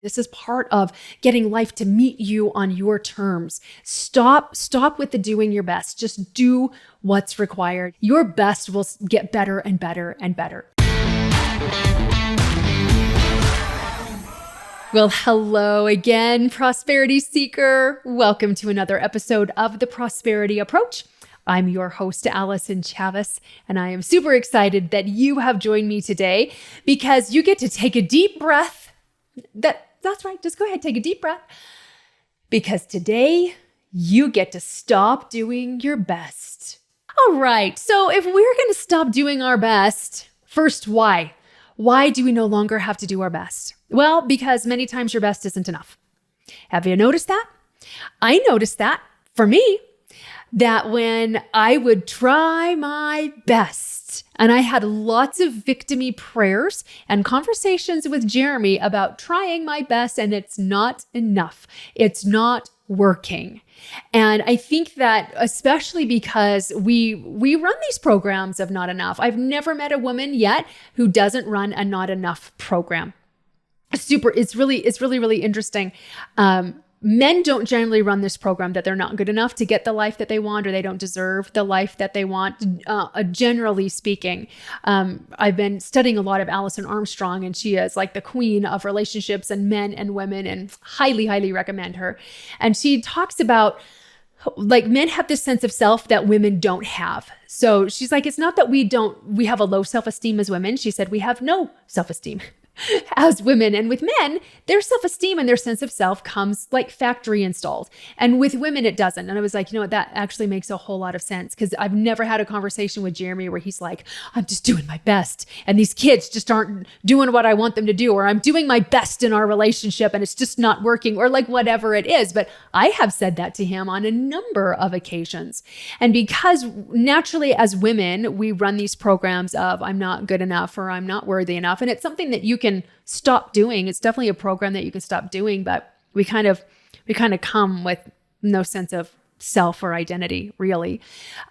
This is part of getting life to meet you on your terms. Stop with the doing your best. Just do what's required. Your best will get better and better and better. Well, hello again, prosperity seeker. Welcome to another episode of The Prosperity Approach. I'm your host, Allyson Chavez, and I am super excited that you have joined me today because you get to take a deep breath. That's right. Just go ahead, take a deep breath. Because today you get to stop doing your best. All right. So if we're going to stop doing our best, first, why? Why do we no longer have to do our best? Well, because many times your best isn't enough. Have you noticed that? I noticed that for me, that when I would try my best, and I had lots of victim-y prayers and conversations with Jeremy about trying my best, and it's not enough. It's not working. And I think that especially because we run these programs of not enough. I've never met a woman yet who doesn't run a not enough program. It's really interesting. Men don't generally run this program that they're not good enough to get the life that they want, or they don't deserve the life that they want, generally speaking. I've been studying a lot of Allyson Armstrong, and she is like the queen of relationships and men and women, and highly recommend her. And she talks about like men have this sense of self that women don't have. So she's like, it's not that we have a low self-esteem as women. She said, we have no self-esteem as women. And with men, their self-esteem and their sense of self comes like factory installed. And with women, it doesn't. And I was like, you know what, that actually makes a whole lot of sense, because I've never had a conversation with Jeremy where he's like, I'm just doing my best, and these kids just aren't doing what I want them to do, or I'm doing my best in our relationship and it's just not working, or like whatever it is. But I have said that to him on a number of occasions. And because naturally as women, we run these programs of I'm not good enough, or I'm not worthy enough. And it's something that you can stop doing. It's definitely a program that you can stop doing, but we kind of come with no sense of self or identity, really.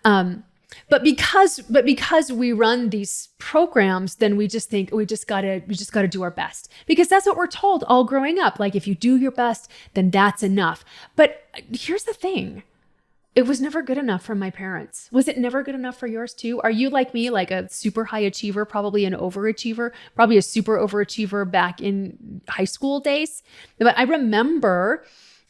But because we run these programs, then we just think we just gotta do our best, because that's what we're told all growing up. Like if you do your best, then that's enough. But here's the thing. It was never good enough for my parents. Was it never good enough for yours too? Are you like me, like a super high achiever, probably an overachiever, probably a super overachiever back in high school days? But I remember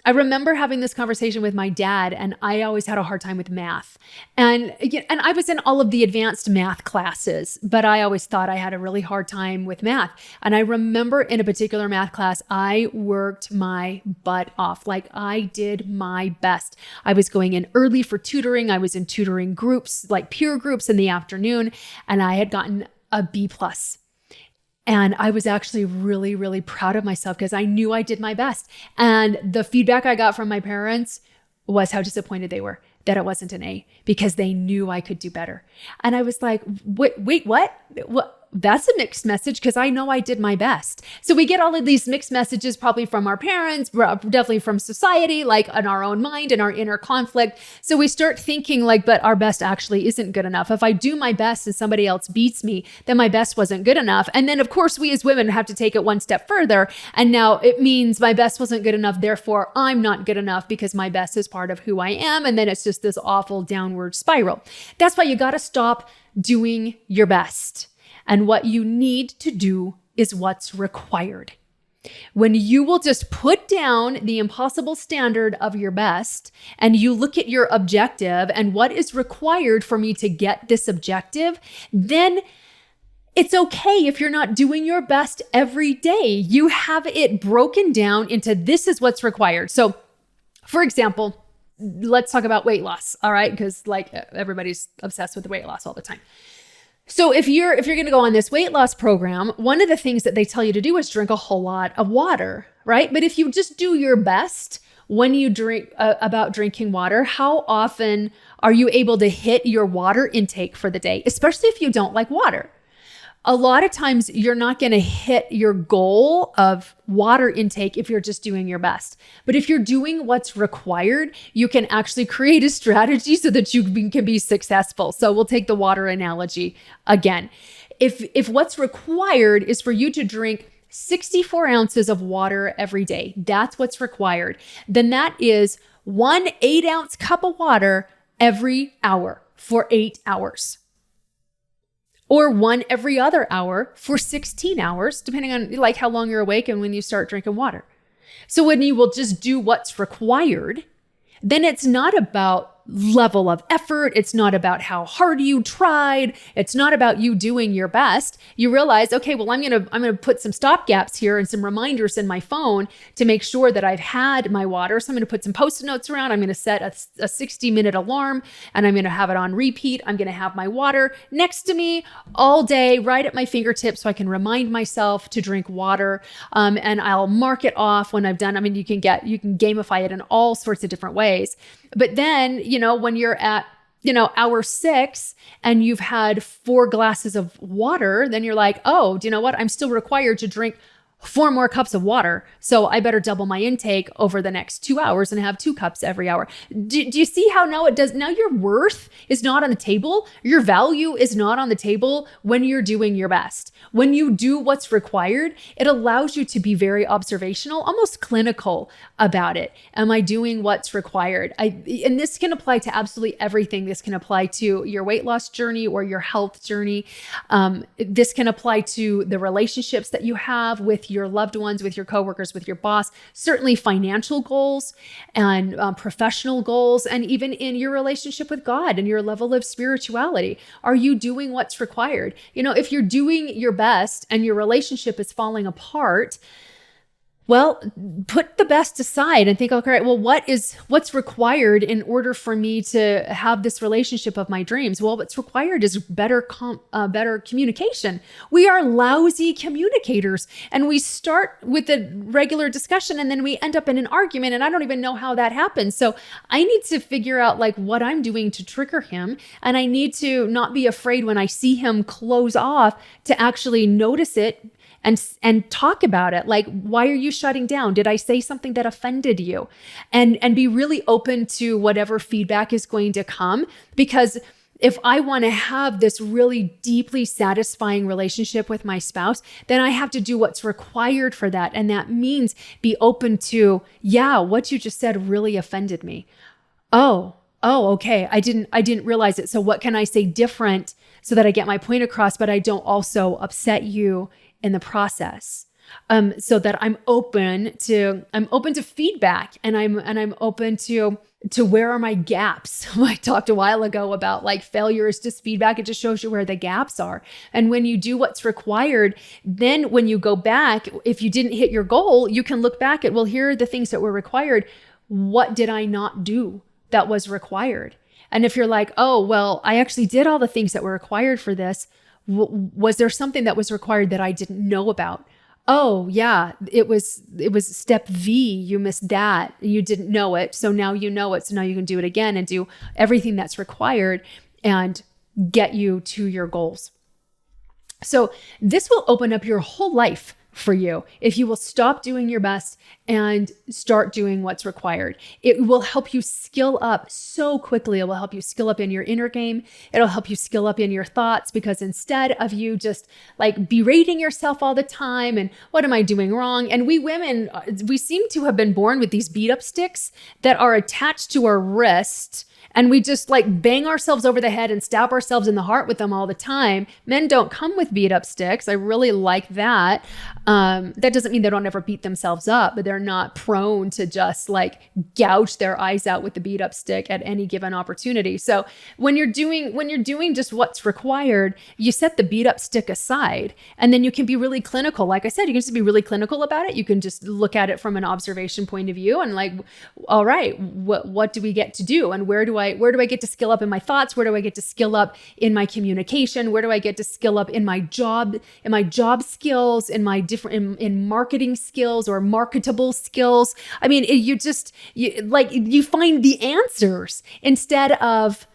having this conversation with my dad, and I always had a hard time with math. And I was in all of the advanced math classes, but I always thought I had a really hard time with math. And I remember in a particular math class, I worked my butt off. Like I did my best. I was going in early for tutoring. I was in tutoring groups, like peer groups in the afternoon, and I had gotten a B+. And I was actually really proud of myself because I knew I did my best. And the feedback I got from my parents was how disappointed they were that it wasn't an A, because they knew I could do better. And I was like, wait, what? That's a mixed message, because I know I did my best. So we get all of these mixed messages, probably from our parents, definitely from society, like in our own mind and our inner conflict. So we start thinking like, but our best actually isn't good enough. If I do my best and somebody else beats me, then my best wasn't good enough. And then of course we as women have to take it one step further. And now it means my best wasn't good enough. Therefore I'm not good enough, because my best is part of who I am. And then it's just this awful downward spiral. That's why you got to stop doing your best. And what you need to do is what's required. When you will just put down the impossible standard of your best, and you look at your objective and what is required for me to get this objective, then it's okay if you're not doing your best every day. You have it broken down into this is what's required. So, for example, let's talk about weight loss, all right? Because like everybody's obsessed with weight loss all the time. So if you're going to go on this weight loss program, one of the things that they tell you to do is drink a whole lot of water, right? But if you just do your best when you drink about drinking water, how often are you able to hit your water intake for the day, especially if you don't like water? A lot of times you're not going to hit your goal of water intake if you're just doing your best. But if you're doing what's required, you can actually create a strategy so that you can be successful. So we'll take the water analogy again. If what's required is for you to drink 64 ounces of water every day. That's what's required. Then that is 1 8-ounce cup of water every hour for 8 hours. Or 1 every other hour for 16 hours, depending on like how long you're awake and when you start drinking water. So when you will just do what's required, then it's not about level of effort. It's not about how hard you tried. It's not about you doing your best. You realize, okay, well, I'm going to put some stop gaps here and some reminders in my phone to make sure that I've had my water. So I'm going to put some Post-it notes around. I'm going to set a 60-minute alarm and I'm going to have it on repeat. I'm going to have my water next to me all day, right at my fingertips, so I can remind myself to drink water. And I'll mark it off when I've done. I mean, you can gamify it in all sorts of different ways. But then, when you're at, hour 6 and you've had 4 glasses of water, then you're like, oh, do you know what? I'm still required to drink 4 more cups of water. So I better double my intake over the next 2 hours and have 2 cups every hour. Do you see how now your worth is not on the table? Your value is not on the table when you're doing your best. When you do what's required, it allows you to be very observational, almost clinical about it. Am I doing what's required? And this can apply to absolutely everything. This can apply to your weight loss journey or your health journey. This can apply to the relationships that you have with your loved ones, with your coworkers, with your boss, certainly financial goals and professional goals, and even in your relationship with God and your level of spirituality. Are you doing what's required? If you're doing your best and your relationship is falling apart, well, put the best aside and think, okay, well, what's required in order for me to have this relationship of my dreams? Well, what's required is better communication. We are lousy communicators, and we start with a regular discussion and then we end up in an argument, and I don't even know how that happens. So I need to figure out like what I'm doing to trigger him, and I need to not be afraid when I see him close off to actually notice it and talk about it. Like, why are you shutting down? Did I say something that offended you? And be really open to whatever feedback is going to come. Because if I want to have this really deeply satisfying relationship with my spouse, then I have to do what's required for that. And that means be open to, what you just said really offended me. Oh, okay. I didn't realize it. So what can I say different so that I get my point across, but I don't also upset you in the process, so that I'm open to feedback, and I'm open to where are my gaps. I talked a while ago about like failure is just feedback. It just shows you where the gaps are. And when you do what's required, then when you go back, if you didn't hit your goal, you can look back at, well, here are the things that were required. What did I not do that was required? And if you're like, oh, well, I actually did all the things that were required for this, was there something that was required that I didn't know about? Oh yeah, it was step V. You missed that. You didn't know it. So now you know it. So now you can do it again and do everything that's required and get you to your goals. So this will open up your whole life for you if you will stop doing your best and start doing what's required. It will help you skill up so quickly. It will help you skill up in your inner game. It'll help you skill up in your thoughts, because instead of you just like berating yourself all the time and what am I doing wrong? And we women, we seem to have been born with these beat up sticks that are attached to our wrist, and we just like bang ourselves over the head and stab ourselves in the heart with them all the time. Men don't come with beat up sticks. I really like that. That doesn't mean they don't ever beat themselves up, but they're not prone to just like gouge their eyes out with the beat up stick at any given opportunity. So when you're doing just what's required, you set the beat up stick aside, and then you can be really clinical. Like I said, you can just be really clinical about it. You can just look at it from an observation point of view and like, all right, what do we get to do? And where do I get to skill up in my thoughts? Where do I get to skill up in my communication? Where do I get to skill up in my job skills, in my in marketing skills or marketable skills? I mean, you find the answers instead of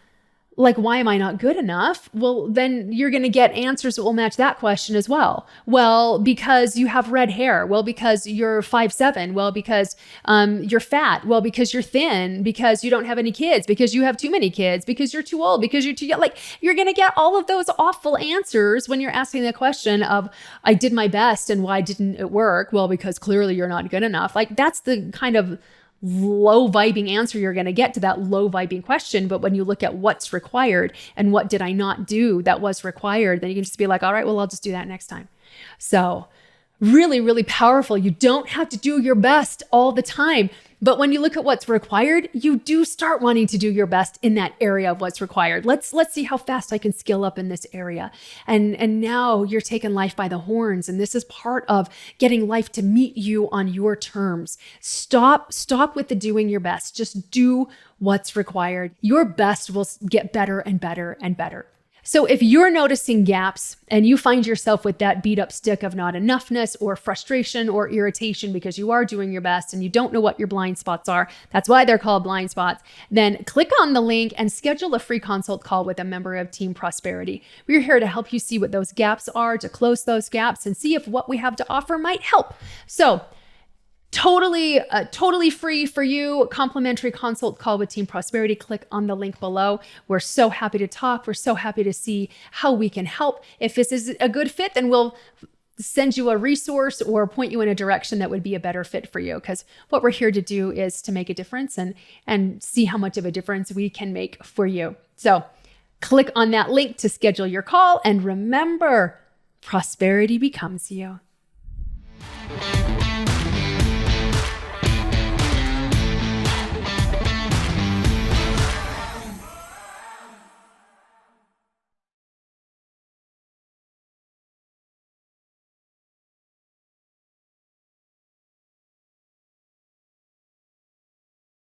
like, why am I not good enough? Well, then you're going to get answers that will match that question as well. Well, because you have red hair. Well, because you're 5'7". Well, because you're fat. Well, because you're thin. Because you don't have any kids. Because you have too many kids. Because you're too old. Because you're too young. Like, you're going to get all of those awful answers when you're asking the question of, I did my best and why didn't it work? Well, because clearly you're not good enough. Like, that's the kind of low vibing answer you're going to get to that low vibing question. But when you look at what's required and what did I not do that was required, then you can just be like, all right, well, I'll just do that next time. So really, really powerful. You don't have to do your best all the time. But when you look at what's required, you do start wanting to do your best in that area of what's required. Let's see how fast I can skill up in this area. And now you're taking life by the horns. And this is part of getting life to meet you on your terms. Stop with the doing your best. Just do what's required. Your best will get better and better and better. So if you're noticing gaps and you find yourself with that beat up stick of not enoughness or frustration or irritation because you are doing your best and you don't know what your blind spots are, that's why they're called blind spots, then click on the link and schedule a free consult call with a member of Team Prosperity. We're here to help you see what those gaps are, to close those gaps and see if what we have to offer might help. So totally free for you. Complimentary consult call with Team Prosperity. Click on the link below. We're so happy to talk. We're so happy to see how we can help. If this is a good fit, then we'll send you a resource or point you in a direction that would be a better fit for you. Because what we're here to do is to make a difference and see how much of a difference we can make for you. So click on that link to schedule your call. And remember, prosperity becomes you.